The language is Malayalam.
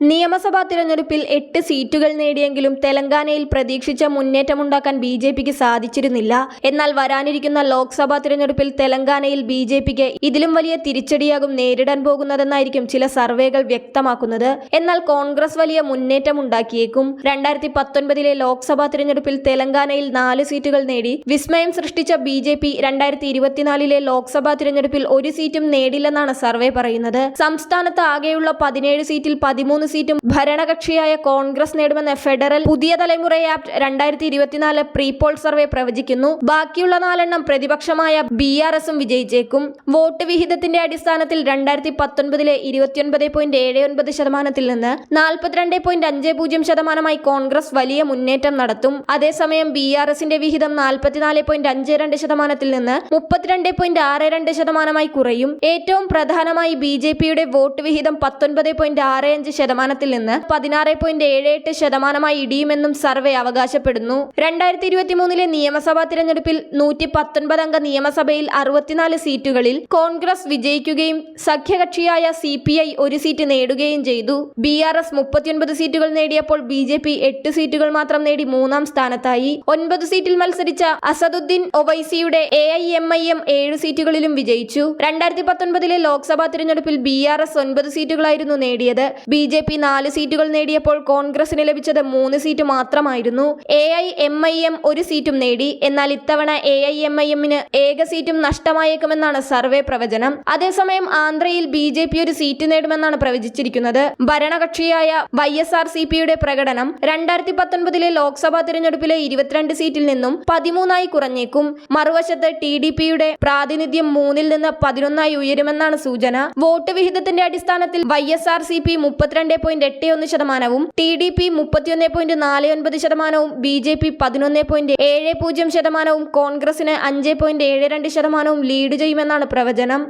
നിയമസഭാ തിരഞ്ഞെടുപ്പിൽ 8 സീറ്റുകൾ നേടിയെങ്കിലും തെലങ്കാനയിൽ പ്രതീക്ഷിച്ച മുന്നേറ്റമുണ്ടാക്കാൻ ബിജെപിക്ക് സാധിച്ചിരുന്നില്ല. എന്നാൽ വരാനിരിക്കുന്ന ലോക്സഭാ തിരഞ്ഞെടുപ്പിൽ തെലങ്കാനയിൽ ബിജെപിക്ക് ഇതിലും വലിയ തിരിച്ചടിയാകും നേരിടാൻ പോകുന്നതെന്നായിരിക്കും ചില സർവേകൾ വ്യക്തമാക്കുന്നത്. എന്നാൽ കോൺഗ്രസ് വലിയ മുന്നേറ്റമുണ്ടാക്കിയേക്കും. 2019 ലോക്സഭാ തിരഞ്ഞെടുപ്പിൽ തെലങ്കാനയിൽ 4 സീറ്റുകൾ നേടി വിസ്മയം സൃഷ്ടിച്ച ബിജെപി 2024 ലോക്സഭാ തിരഞ്ഞെടുപ്പിൽ 1 സീറ്റും നേടില്ലെന്നാണ് സർവേ പറയുന്നത്. സംസ്ഥാനത്ത് ആകെയുള്ള 17 സീറ്റിൽ 13 സീറ്റും ഭരണകക്ഷിയായ കോൺഗ്രസ് നേടുമെന്ന് ഫെഡറൽ പുതിയ തലമുറ ആപ്റ്റ് 2024 പ്രീപോൾ സർവേ പ്രവചിക്കുന്നു. ബാക്കിയുള്ള 4 പ്രതിപക്ഷമായ BRSും വിജയിച്ചേക്കും. വോട്ട് വിഹിതത്തിന്റെ അടിസ്ഥാനത്തിൽ 2019 29.79% നിന്ന് 42.50% കോൺഗ്രസ് വലിയ മുന്നേറ്റം നടത്തും. അതേസമയം BRSന്റെ വിഹിതം 44.52% നിന്ന് 32.62% കുറയും. ഏറ്റവും പ്രധാനമായി ബിജെപിയുടെ വോട്ട് വിഹിതം 19.65% നിന്ന് 16.78% ഇടിയുമെന്നും സർവേ അവകാശപ്പെടുന്നു. 2023 നിയമസഭാ തിരഞ്ഞെടുപ്പിൽ 119 അംഗ നിയമസഭയിൽ 64 സീറ്റുകളിൽ കോൺഗ്രസ് വിജയിക്കുകയും സഖ്യകക്ഷിയായ CPI 1 സീറ്റ് നേടുകയും ചെയ്തു. BRS 39 സീറ്റുകൾ നേടിയപ്പോൾ ബിജെപി 8 സീറ്റുകൾ മാത്രം നേടി 3ാം സ്ഥാനത്തായി. 9 സീറ്റിൽ മത്സരിച്ച അസദുദ്ദീൻ ഒവൈസിയുടെ AIMIM 7 സീറ്റുകളിലും വിജയിച്ചു. 2019 ലോക്സഭാ തിരഞ്ഞെടുപ്പിൽ BRS 9 സീറ്റുകളായിരുന്നു നേടിയത്. ബിജെപി 4 സീറ്റുകൾ നേടിയപ്പോൾ കോൺഗ്രസിന് ലഭിച്ചത് 3 സീറ്റ് മാത്രമായിരുന്നു. AIMIM 1 സീറ്റും നേടി. എന്നാൽ ഇത്തവണ AIMIMന് ഏക സീറ്റും നഷ്ടമായേക്കുമെന്നാണ് സർവേ പ്രവചനം. അതേസമയം ആന്ധ്രയിൽ ബിജെപി 1 സീറ്റ് നേടുമെന്നാണ് പ്രവചിച്ചിരിക്കുന്നത്. ഭരണകക്ഷിയായ YSRCPയുടെ പ്രകടനം 2019 ലോക്സഭാ തിരഞ്ഞെടുപ്പിലെ 22 സീറ്റിൽ നിന്നും 13 കുറഞ്ഞേക്കും. മറുവശത്ത് TDPയുടെ പ്രാതിനിധ്യം 3 നിന്ന് 11 ഉയരുമെന്നാണ് സൂചന. വോട്ട് വിഹിതത്തിന്റെ അടിസ്ഥാനത്തിൽ YSRCP 32.81%, TDP 31.49%, BJP 11.70%, കോൺഗ്രസിന് 5.72% ലീഡ് ചെയ്യുമെന്നാണ് പ്രവചനം.